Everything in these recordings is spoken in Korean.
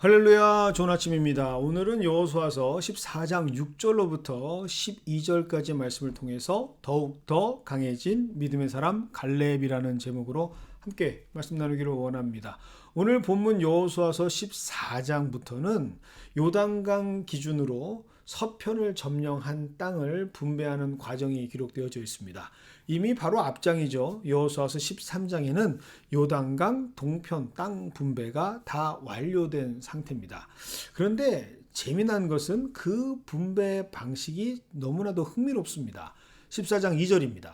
할렐루야, 좋은 아침입니다. 오늘은 여호수아서 14장 6절로부터 12절까지 말씀을 통해서 더욱더 강해진 믿음의 사람 갈렙이라는 제목으로 함께 말씀 나누기를 원합니다. 오늘 본문 여호수아서 14장부터는 요단강 기준으로 서편을 점령한 땅을 분배하는 과정이 기록되어져 있습니다. 이미 바로 앞장이죠. 여호수아서 13장에는 요단강 동편 땅 분배가 다 완료된 상태입니다. 그런데 재미난 것은 그 분배 방식이 너무나도 흥미롭습니다. 14장 2절입니다.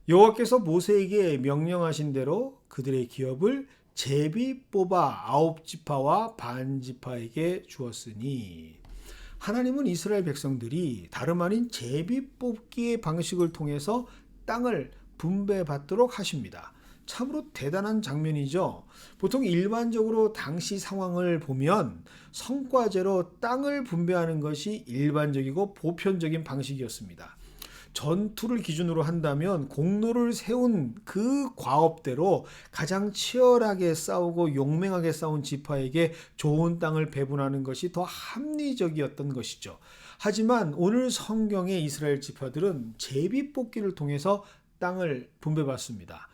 여호와께서 모세에게 명령하신 대로 그들의 기업을 제비 뽑아 9지파와 반지파에게 주었으니, 하나님은 이스라엘 백성들이 다름 아닌 제비 뽑기의 방식을 통해서 땅을 분배받도록 하십니다. 참으로 대단한 장면이죠. 보통 일반적으로 당시 상황을 보면 성과제로 땅을 분배하는 것이 일반적이고 보편적인 방식이었습니다. 전투를 기준으로 한다면 공로를 세운 그 과업대로 가장 치열하게 싸우고 용맹하게 싸운 지파에게 좋은 땅을 배분하는 것이 더 합리적이었던 것이죠. 하지만 오늘 성경의 이스라엘 지파들은 제비뽑기를 통해서 땅을 분배받습니다.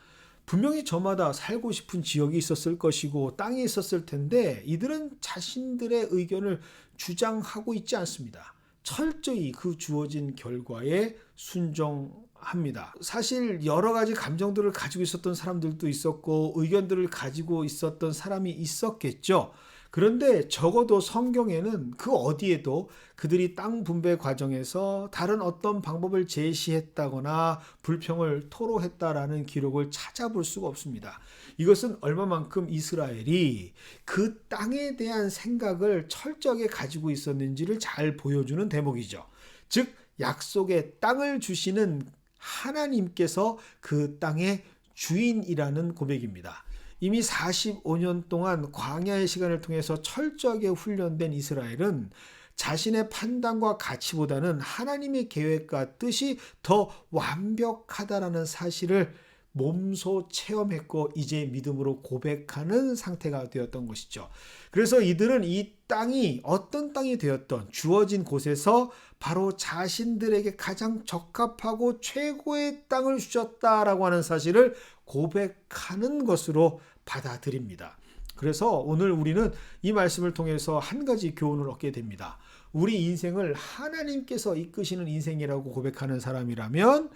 분명히 저마다 살고 싶은 지역이 있었을 것이고 땅이 있었을 텐데 이들은 자신들의 의견을 주장하고 있지 않습니다. 철저히 그 주어진 결과에 순종합니다. 사실 여러 가지 감정들을 가지고 있었던 사람들도 있었고 의견들을 가지고 있었던 사람이 있었겠죠. 그런데 적어도 성경에는 그 어디에도 그들이 땅 분배 과정에서 다른 어떤 방법을 제시했다거나 불평을 토로했다라는 기록을 찾아볼 수가 없습니다. 이것은 얼마만큼 이스라엘이 그 땅에 대한 생각을 철저하게 가지고 있었는지를 잘 보여주는 대목이죠. 즉 약속의 땅을 주시는 하나님께서 그 땅의 주인이라는 고백입니다. 이미 45년 동안 광야의 시간을 통해서 철저하게 훈련된 이스라엘은 자신의 판단과 가치보다는 하나님의 계획과 뜻이 더 완벽하다라는 사실을 몸소 체험했고 이제 믿음으로 고백하는 상태가 되었던 것이죠. 그래서 이들은 이 땅이 어떤 땅이 되었던 주어진 곳에서 바로 자신들에게 가장 적합하고 최고의 땅을 주셨다라고 하는 사실을 고백하는 것으로 받아들입니다. 그래서 오늘 우리는 이 말씀을 통해서 한 가지 교훈을 얻게 됩니다. 우리 인생을 하나님께서 이끄시는 인생이라고 고백하는 사람이라면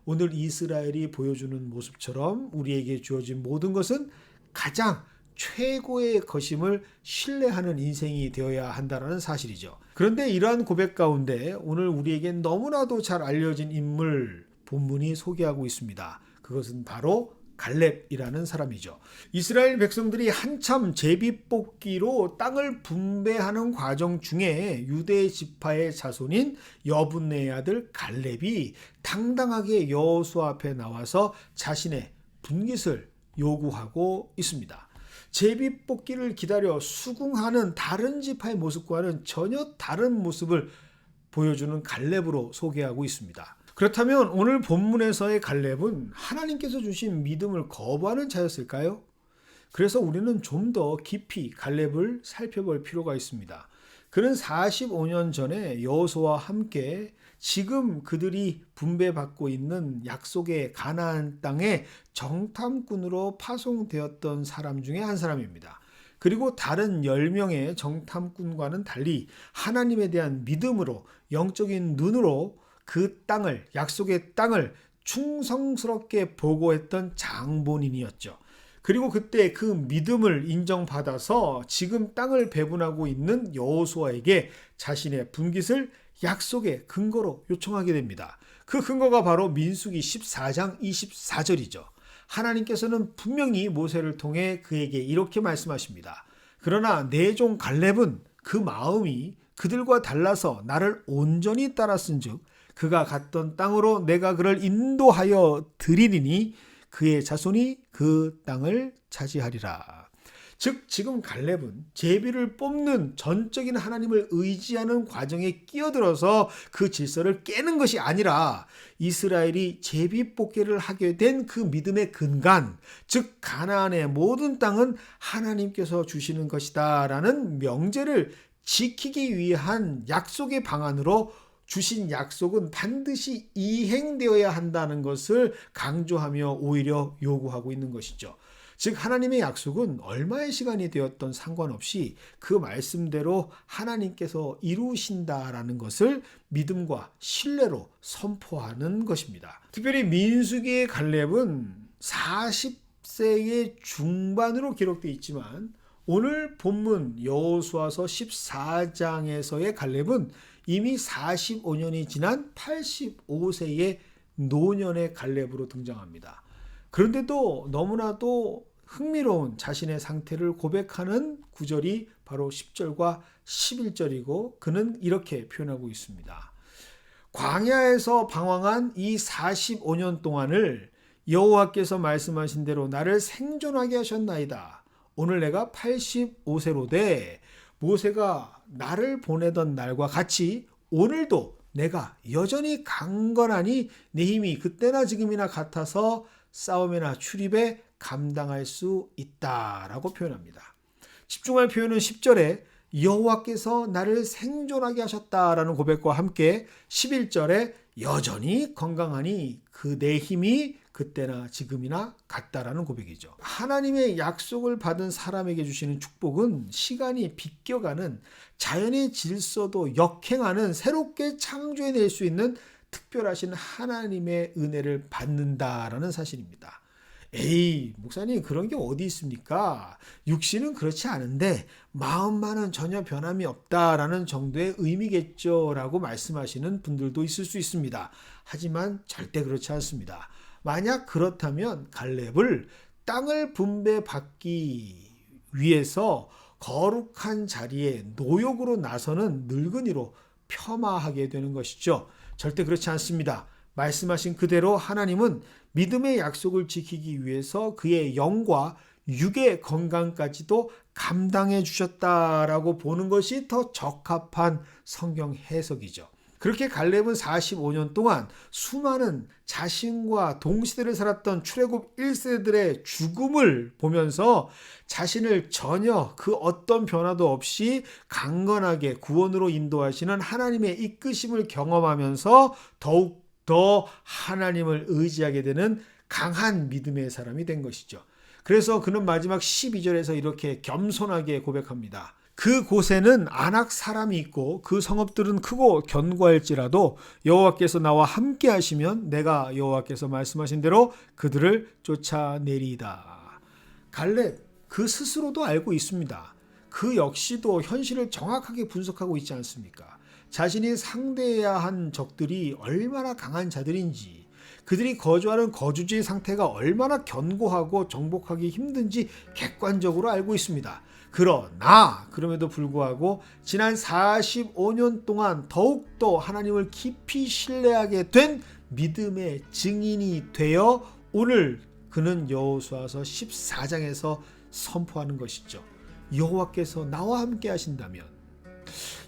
오늘 이스라엘이 보여주는 모습처럼 우리에게 주어진 모든 것은 가장 최고의 것임을 신뢰하는 인생이 되어야 한다는 사실이죠. 그런데 이러한 고백 가운데 오늘 우리에게 너무나도 잘 알려진 인물 본문이 소개하고 있습니다. 그것은 바로 갈렙이라는 사람이죠. 이스라엘 백성들이 한참 제비뽑기로 땅을 분배하는 과정 중에 유대 지파의 자손인 여분네의 아들 갈렙이 당당하게 여호수아 앞에 나와서 자신의 분깃을 요구하고 있습니다. 제비뽑기를 기다려 수긍하는 다른 지파의 모습과는 전혀 다른 모습을 보여주는 갈렙으로 소개하고 있습니다. 그렇다면 오늘 본문에서의 갈렙은 하나님께서 주신 믿음을 거부하는 자였을까요? 그래서 우리는 좀 더 깊이 갈렙을 살펴볼 필요가 있습니다. 그는 45년 전에 여호수아와 함께 지금 그들이 분배받고 있는 약속의 가나안 땅에 정탐꾼으로 파송되었던 사람 중에 한 사람입니다. 그리고 다른 10명의 정탐꾼과는 달리 하나님에 대한 믿음으로 영적인 눈으로 그 땅을, 약속의 땅을 충성스럽게 보고했던 장본인이었죠. 그리고 그때 그 믿음을 인정받아서 지금 땅을 배분하고 있는 여호수아에게 자신의 분깃을 약속의 근거로 요청하게 됩니다. 그 근거가 바로 민수기 14장 24절이죠. 하나님께서는 분명히 모세를 통해 그에게 이렇게 말씀하십니다. 그러나 내 종 갈렙은 그 마음이 그들과 달라서 나를 온전히 따랐은즉 그가 갔던 땅으로 내가 그를 인도하여 드리리니 그의 자손이 그 땅을 차지하리라. 즉 지금 갈렙은 제비를 뽑는 전적인 하나님을 의지하는 과정에 끼어들어서 그 질서를 깨는 것이 아니라 이스라엘이 제비 뽑기를 하게 된 그 믿음의 근간, 즉 가나안의 모든 땅은 하나님께서 주시는 것이다 라는 명제를 지키기 위한 약속의 방안으로 주신 약속은 반드시 이행되어야 한다는 것을 강조하며 오히려 요구하고 있는 것이죠. 즉 하나님의 약속은 얼마의 시간이 되었던 상관없이 그 말씀대로 하나님께서 이루신다라는 것을 믿음과 신뢰로 선포하는 것입니다. 특별히 민수기의 갈렙은 40세의 중반으로 기록되어 있지만 오늘 본문 여호수아서 14장에서의 갈렙은 이미 45년이 지난 85세의 노년의 갈렙으로 등장합니다. 그런데도 너무나도 흥미로운 자신의 상태를 고백하는 구절이 바로 10절과 11절이고 그는 이렇게 표현하고 있습니다. 광야에서 방황한 이 45년 동안을 여호와께서 말씀하신 대로 나를 생존하게 하셨나이다. 오늘 내가 85세로 돼 모세가 나를 보내던 날과 같이 오늘도 내가 여전히 강건하니 내 힘이 그때나 지금이나 같아서 싸움이나 출입에 감당할 수 있다라고 표현합니다. 집중할 표현은 10절에 여호와께서 나를 생존하게 하셨다라는 고백과 함께 11절에 여전히 건강하니 그 내 힘이 그때나 지금이나 같다라는 고백이죠. 하나님의 약속을 받은 사람에게 주시는 축복은 시간이 비껴가는 자연의 질서도 역행하는 새롭게 창조해낼 수 있는 특별하신 하나님의 은혜를 받는다라는 사실입니다. 에이, 목사님 그런 게 어디 있습니까? 육신은 그렇지 않은데 마음만은 전혀 변함이 없다라는 정도의 의미겠죠 라고 말씀하시는 분들도 있을 수 있습니다. 하지만 절대 그렇지 않습니다. 만약 그렇다면 갈렙을 땅을 분배받기 위해서 거룩한 자리에 노역으로 나서는 늙은이로 폄하하게 되는 것이죠. 절대 그렇지 않습니다. 말씀하신 그대로 하나님은 믿음의 약속을 지키기 위해서 그의 영과 육의 건강까지도 감당해 주셨다라고 보는 것이 더 적합한 성경 해석이죠. 그렇게 갈렙은 45년 동안 수많은 자신과 동시대를 살았던 출애굽 1세들의 죽음을 보면서 자신을 전혀 그 어떤 변화도 없이 강건하게 구원으로 인도하시는 하나님의 이끄심을 경험하면서 더욱 더 하나님을 의지하게 되는 강한 믿음의 사람이 된 것이죠. 그래서 그는 마지막 12절에서 이렇게 겸손하게 고백합니다. 그 곳에는 안악 사람이 있고 그 성읍들은 크고 견고할지라도 여호와께서 나와 함께 하시면 내가 여호와께서 말씀하신 대로 그들을 쫓아내리이다. 갈렙 그 스스로도 알고 있습니다. 그 역시도 현실을 정확하게 분석하고 있지 않습니까? 자신이 상대해야 한 적들이 얼마나 강한 자들인지, 그들이 거주하는 거주지의 상태가 얼마나 견고하고 정복하기 힘든지 객관적으로 알고 있습니다. 그러나 그럼에도 불구하고 지난 45년 동안 더욱더 하나님을 깊이 신뢰하게 된 믿음의 증인이 되어 오늘 그는 여호수아서 14장에서 선포하는 것이죠. 여호와께서 나와 함께 하신다면,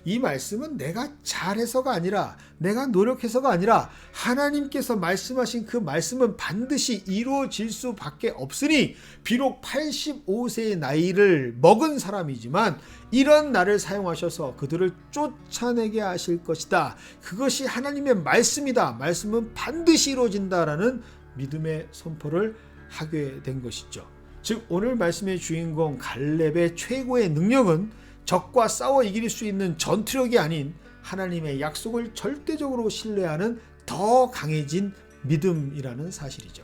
이 말씀은 내가 잘해서가 아니라 내가 노력해서가 아니라 하나님께서 말씀하신 그 말씀은 반드시 이루어질 수밖에 없으니 비록 85세의 나이를 먹은 사람이지만 이런 나를 사용하셔서 그들을 쫓아내게 하실 것이다. 그것이 하나님의 말씀이다. 말씀은 반드시 이루어진다라는 믿음의 선포를 하게 된 것이죠. 즉 오늘 말씀의 주인공 갈렙의 최고의 능력은 적과 싸워 이길 수 있는 전투력이 아닌 하나님의 약속을 절대적으로 신뢰하는 더 강해진 믿음이라는 사실이죠.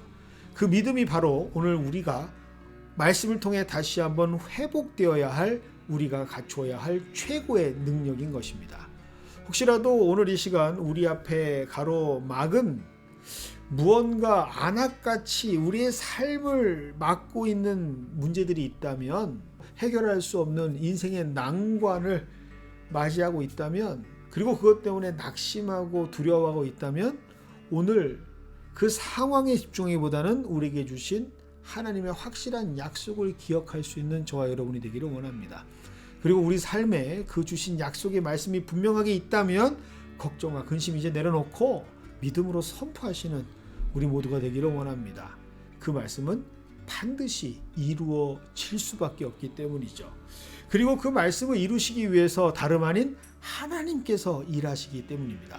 그 믿음이 바로 오늘 우리가 말씀을 통해 다시 한번 회복되어야 할, 우리가 갖추어야 할 최고의 능력인 것입니다. 혹시라도 오늘 이 시간 우리 앞에 가로막은 무언가 안악같이 우리의 삶을 막고 있는 문제들이 있다면, 해결할 수 없는 인생의 난관을 맞이하고 있다면, 그리고 그것 때문에 낙심하고 두려워하고 있다면 오늘 그 상황에 집중하기보다는 우리에게 주신 하나님의 확실한 약속을 기억할 수 있는 저와 여러분이 되기를 원합니다. 그리고 우리 삶에 그 주신 약속의 말씀이 분명하게 있다면 걱정과 근심 이제 내려놓고 믿음으로 선포하시는 우리 모두가 되기를 원합니다. 그 말씀은 반드시 이루어질 수밖에 없기 때문이죠. 그리고 그 말씀을 이루시기 위해서 다름 아닌 하나님께서 일하시기 때문입니다.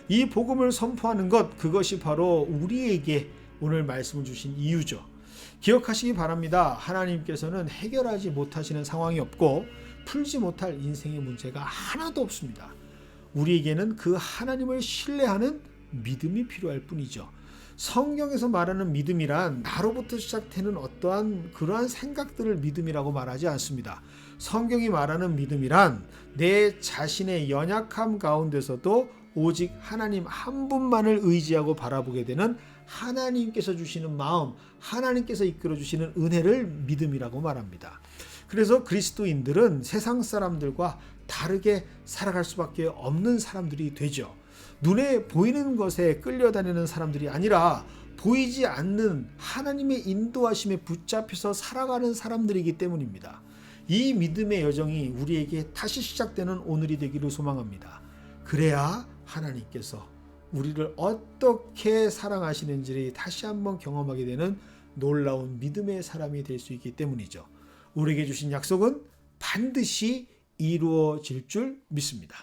이 복음을 선포하는 것, 그것이 바로 우리에게 오늘 말씀을 주신 이유죠. 기억하시기 바랍니다. 하나님께서는 해결하지 못하시는 상황이 없고 풀지 못할 인생의 문제가 하나도 없습니다. 우리에게는 그 하나님을 신뢰하는 믿음이 필요할 뿐이죠. 성경에서 말하는 믿음이란 나로부터 시작되는 어떠한 그러한 생각들을 믿음이라고 말하지 않습니다. 성경이 말하는 믿음이란 내 자신의 연약함 가운데서도 오직 하나님 한 분만을 의지하고 바라보게 되는 하나님께서 주시는 마음, 하나님께서 이끌어 주시는 은혜를 믿음이라고 말합니다. 그래서 그리스도인들은 세상 사람들과 다르게 살아갈 수밖에 없는 사람들이 되죠. 눈에 보이는 것에 끌려다니는 사람들이 아니라 보이지 않는 하나님의 인도하심에 붙잡혀서 살아가는 사람들이기 때문입니다. 이 믿음의 여정이 우리에게 다시 시작되는 오늘이 되기를 소망합니다. 그래야 하나님께서 우리를 어떻게 사랑하시는지를 다시 한번 경험하게 되는 놀라운 믿음의 사람이 될 수 있기 때문이죠. 우리에게 주신 약속은 반드시 이루어질 줄 믿습니다.